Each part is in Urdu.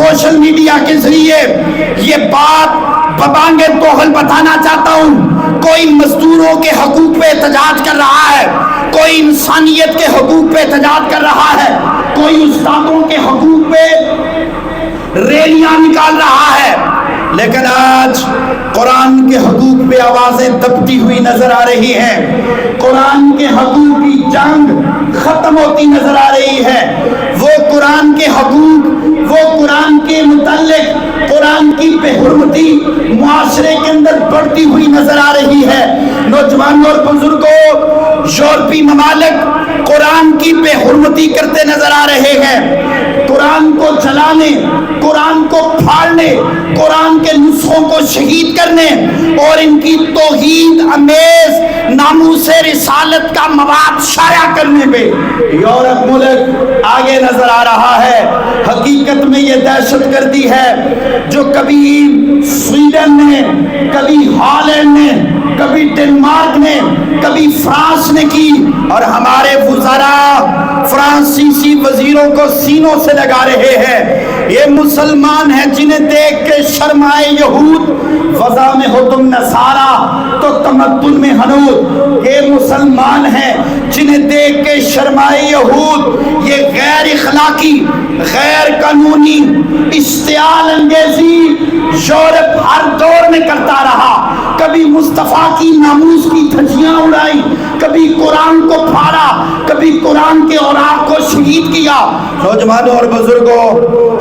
سوشل میڈیا کے ذریعے یہ بات ببانگ توغل بتانا چاہتا ہوں، کوئی مزدوروں کے حقوق پہ احتجاج کر رہا ہے، کوئی انسانیت کے حقوق پہ احتجاج کر رہا ہے، کوئی استادوں کے حقوق پہ ریلیاں نکال رہا ہے، لیکن آج قرآن کے حقوق پہ آوازیں دبتی ہوئی نظر آ رہی ہیں، قرآن کے حقوق کی جنگ ختم ہوتی نظر آ رہی ہے، وہ قرآن کے حقوق، وہ قرآن کے متعلق قرآن کی بے حرمتی معاشرے کے اندر بڑھتی ہوئی نظر آ رہی ہے۔ نوجوانوں اور بزرگوں، یورپی ممالک قرآن کی بے حرمتی کرتے نظر آ رہے ہیں، قرآن کو جلانے، قرآن کو پھاڑنے، قرآن کے نسخوں کو شہید کرنے اور ان کی توہین امیز ناموس رسالت کا مواد شائع کرنے پہ یورپ ملک آگے نظر آ رہا ہے۔ حقیقت میں یہ دہشت گردی ہے جو کبھی سویڈن نے، کبھی ہالینڈ نے، کبھی ڈنمارک نے، کبھی فرانس نے کی، اور ہمارے وزراء فرانسیسی وزیروں کو سینوں سے لگا رہے ہیں۔ یہ مسلمان ہیں جنہیں دیکھ کے شرمائے یہود، وضع میں ہو تم نصارا تو تمدن میں ہنود۔ یہ مسلمان ہیں جنہیں دیکھ کے شرمائے یہود، یہ غیر اخلاقی، غیر قانونی اشتعال انگیزی یورپ ہر دور میں کرتا رہا، کبھی مصطفیٰ کی ناموس کی دھجیاں اڑائی، کبھی قرآن کو پھاڑا، کبھی قرآن کے اوراق کو شہید کیا۔ نوجوانوں اور بزرگوں،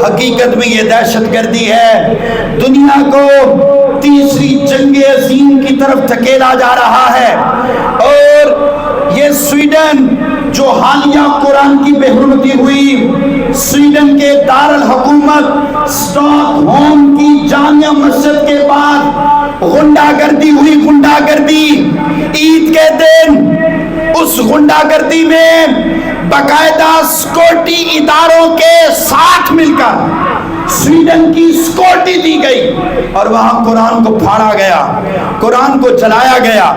حقیقت میں یہ دہشت گردی ہے، دنیا کو تیسری جنگ عظیم کی طرف دھکیلا جا رہا ہے، اور یہ سویڈن جو حالیہ قرآن کی بے حرمتی ہوئی، سویڈن کے دارالحکومت سٹاک ہوم کی جامع مسجد کے بعد غنڈہ گردی ہوئی، غنڈہ گردی عید کے دن، اس غنڈہ گردی میں باقاعدہ سیکورٹی اداروں کے ساتھ مل کر سویڈن کی سیکورٹی دی گئی اور وہاں قرآن کو پھاڑا گیا، قرآن کو جلایا گیا،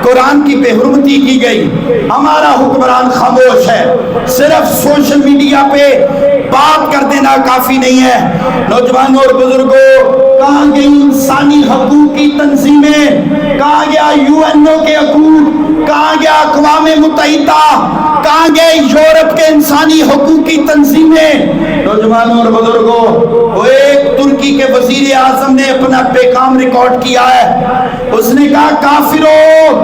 قرآن کی بے حرمتی کی گئی۔ ہمارا حکمران خاموش ہے، صرف سوشل میڈیا پہ بات کر دینا کافی نہیں ہے۔ نوجوانوں اور بزرگوں، کہاں گئی انسانی حقوق کی تنظیمیں، کہاں گیا UN کے حقوق، کہاں گیا اقوام متحدہ، کہاں گئے یورپ کے انسانی حقوق کی تنظیمیں؟ نوجوانوں اور بزرگوں، وہ ایک ترکی کے وزیر اعظم نے اپنا پیغام ریکارڈ کیا ہے، اس نے کہا کافروں،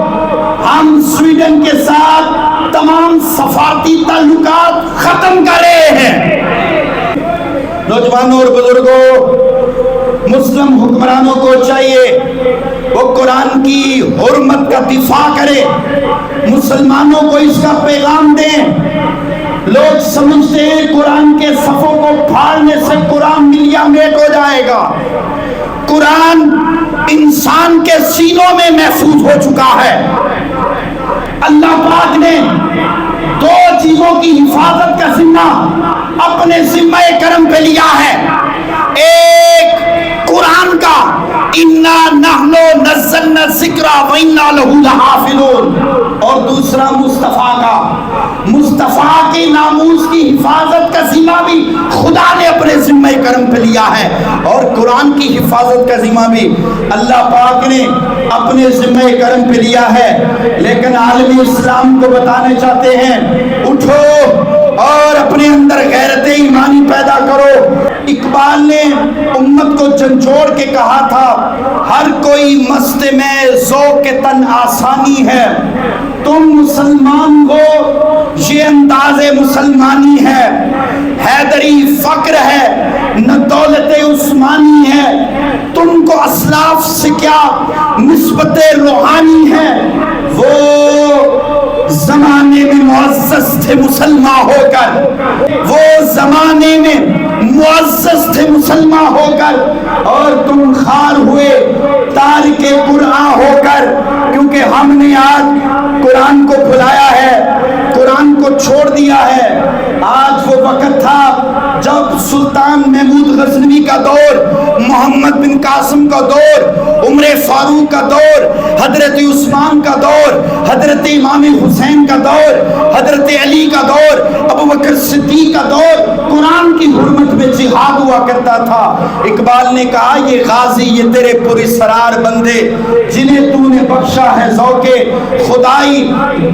ہم سویڈن کے ساتھ تمام سفارتی تعلقات ختم کر رہے ہیں۔ نوجوانوں اور بزرگوں، مسلم حکمرانوں کو چاہیے وہ قرآن کی حرمت کا دفاع کرے، مسلمانوں کو اس کا پیغام دیں۔ لوگ سمجھتے ہیں قرآن کے صفوں کو پھاڑنے سے قرآن ملیا میٹ ہو جائے گا۔ قرآن انسان کے سینوں میں محفوظ ہو چکا ہے۔ اللہ پاک نے دو چیزوں کی حفاظت کا ذمہ اپنے ذمہ کرم پہ لیا ہے، ایک قرآن کا اِنَّا نَحْنُ نَزَّلْنَا الذِّکْرَ وَإِنَّا لَهُ لَحَافِظُونَ، اور دوسرا مصطفیٰ کا، مصطفیٰ کے ناموس کی حفاظت کا ذمہ بھی خدا نے اپنے ذمہ کرم پہ لیا ہے، اور قرآن کی حفاظت کا ذمہ بھی اللہ پاک نے اپنے ذمہ کرم پہ لیا ہے۔ لیکن عالم اسلام کو بتانے چاہتے ہیں، اٹھو اور اپنے اندر غیرت ایمانی پیدا کرو۔ اقبال نے امت کو جھنجھوڑ کے کہا تھا، ہر کوئی مست میں ذوق تن آسانی ہے، تم مسلمان ہو یہ انداز مسلمانی ہے، حیدری فقر ہے نہ دولت عثمانی ہے، تم کو اسلاف سے کیا نسبت روحانی ہے، وہ زمانے میں معزز تھے مسلمان ہو کر، وہ زمانے میں معزز تھے مسلمان ہو کر، اور تم خار ہوئے تارک قرآن ہو کر، کیونکہ ہم نے آج قرآن کو بھلایا ہے، قرآن کو چھوڑ دیا ہے۔ آج وہ وقت تھا جب سلطان محمود غزنوی کا دور، محمد بن قاسم کا دور، عمر فاروق کا دور، حضرت عثمان کا دور، حضرت امام حسین کا دور، حضرت علی کا دور، ابو بکر صدیق کا دور، قرآن کی حرمت میں جہاد ہوا کرتا تھا۔ اقبال نے کہا یہ غازی یہ تیرے پراسرار بندے جنہیں تو نے بخشا ہے ذوق خدائی،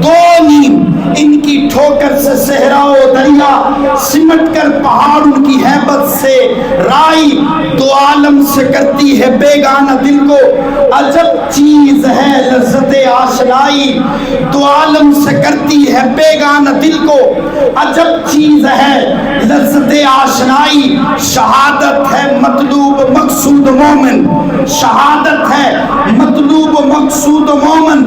دو نیم ان کی ٹھوکر سے صحرا و دریا، سمٹ کر پہاڑ ان کی ہیبت سے رائی، دو عالم سے کرتی ہے بیگانہ دل کو عجب چیز ہے لذت آشنائی، دو عالم سے کرتی ہے بیگانہ دل کو عجب چیز ہے لذت آشنائی، شہادت ہے مطلوب مقصود مومن، شہادت ہے مطلوب مقصود مومن،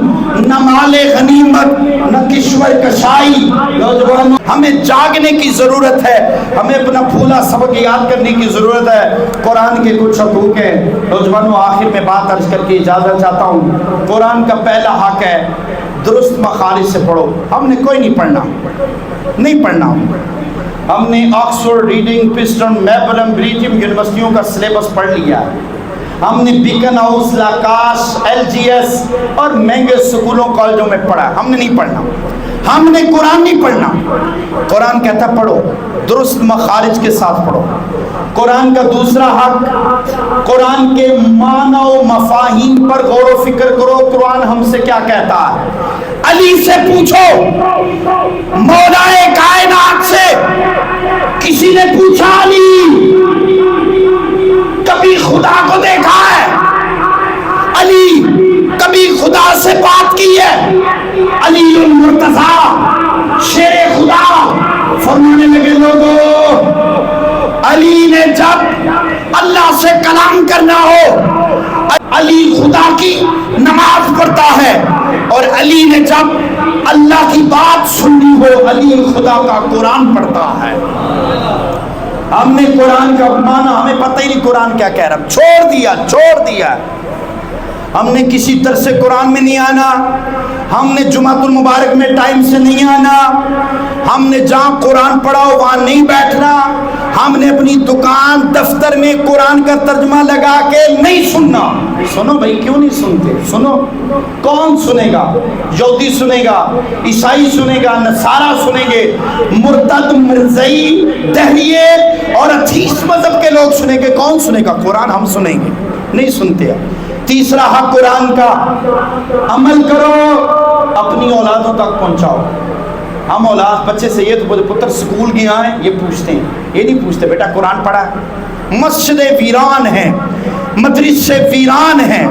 نہ مال غنیمت نہ کشور کشائی۔ نوجوانوں ہمیں جاگنے کی ضرورت ہے، ہمیں اپنا پھولا سبق یاد کرنے کی ضرورت ہے۔ قرآن کے کچھ حقوق ہیں نوجوانوں، آخر میں بات عرض کر کے اجازت چاہتا ہوں۔ قرآن کا پہلا حق ہے درست مخارج سے پڑھو۔ ہم نے کوئی نہیں پڑھنا، نہیں پڑھنا۔ ہم نے آکسفورڈ، ریڈنگ، پرنسٹن، میلبورن، برٹم یونیورسٹیوں کا سلیبس پڑھ لیا ہے۔ ہم نے بیکن ہاؤس، لاکاش، ایل جی ایس اور مہنگے سکولوں کالجوں میں پڑھا ہے۔ ہم نے نہیں پڑھنا، ہم نے قرآن نہیں پڑھنا۔ قرآن کہتا ہے پڑھو، درست مخارج کے ساتھ پڑھو۔ قرآن کا دوسرا حق، قرآن کے معنی و مفاہیم پر غور و فکر کرو۔ قرآن ہم سے کیا کہتا ہے؟ علی سے پوچھو، مولا کائنات سے کسی نے پوچھا علی کبھی خدا کو دیکھا ہے؟ علی کبھی خدا سے بات کی ہے؟ علی المرتضیٰ شیر خدا فرمانے لگے لوگوں، علی نے جب اللہ سے کلام کرنا ہو، علی خدا کی نماز پڑھتا ہے، اور علی نے جب اللہ کی بات سننی ہو، علی خدا کا قرآن پڑھتا ہے۔ ہم نے قرآن کا معنی ہمیں پتہ ہی نہیں قرآن کیا کہہ رہا، چھوڑ دیا۔ ہم نے کسی طرح سے قرآن میں نہیں آنا، ہم نے جمعۃ المبارک میں ٹائم سے نہیں آنا، ہم نے جہاں قرآن پڑھا ہو وہاں نہیں بیٹھنا، ہم نے اپنی دکان دفتر میں قرآن کا ترجمہ لگا کے نہیں سننا۔ سنو بھائی، کیوں نہیں سنتے؟ سنو، کون سنے گا؟ یہودی سنے گا، عیسائی سنے گا، نصارہ سنیں گے، مرتد، مرزئی، دہریے اور اتھیس مذہب کے لوگ سنیں گے۔ کون سنے گا؟ قرآن ہم سنیں گے، نہیں سنتے۔ تیسرا حق قرآن کا، عمل کرو، اپنی اولادوں تک پہنچاؤ۔ ہم اولاد بچے سے یہ تو بولے پتر سکول گیا ہے، یہ پوچھتے ہیں، یہ نہیں پوچھتے بیٹا قرآن پڑھا ہے؟ مسجدیں ویران ہیں، مدرسے ویران ہیں،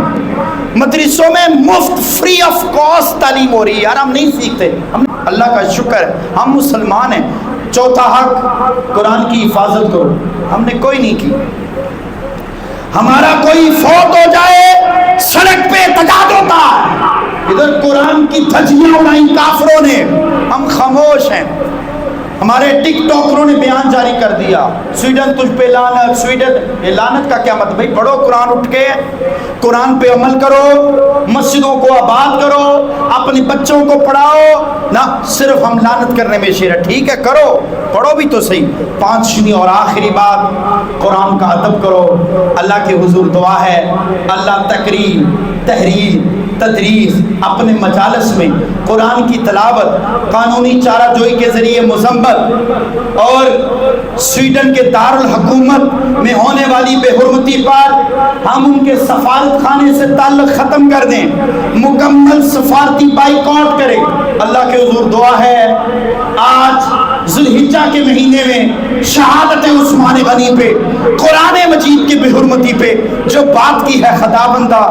مدرسوں میں مفت فری آف کاسٹ تعلیم ہو رہی ہے۔ یار ہم نہیں سیکھتے، اللہ کا شکر ہے ہم مسلمان ہیں۔ چوتھا حق قرآن کی حفاظت کرو، ہم نے کوئی نہیں کی۔ ہمارا کوئی فوت ہو جائے سڑک پہ احتجاج ہوتا ہے، ادھر قرآن کی دھجیاں اڑائی کافروں نے، ہم خاموش ہیں۔ ہمارے ٹک ٹاکروں نے بیان جاری کر دیا، سویڈن تجھ پہ لعنت، سویڈن، یہ لعنت کا کیا مطلب؟ بھائی پڑھو قرآن، اٹھ کے قرآن پہ عمل کرو، مسجدوں کو آباد کرو، اپنے بچوں کو پڑھاؤ، نہ صرف ہم لعنت کرنے میں شیر ہے۔ ٹھیک ہے کرو، پڑھو بھی تو صحیح۔ پانچویں اور آخری بات، قرآن کا ادب کرو۔ اللہ کے حضور دعا ہے اللہ تقریر، تحریر، تدریس، اپنے مجالس میں قرآن کی تلاوت، قانونی چارہ جوئی کے ذریعے مذمت، اور سویڈن کے دارالحکومت میں ہونے والی بے حرمتی پر ہم ان کے سفارت خانے سے تعلق ختم کر دیں، مکمل سفارتی بائیکاٹ کریں۔ اللہ کے حضور دعا ہے آج ذوالحجہ کے مہینے میں شہادت عثمان غنی پہ، قرآن مجید کی بے حرمتی پہ جو بات کی ہے، خدا بندہ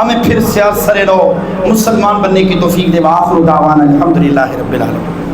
ہمیں پھر سے سرے رو مسلمان بننے کی توفیق دے۔ وآخر دعوانا الحمدللہ رب العالمین۔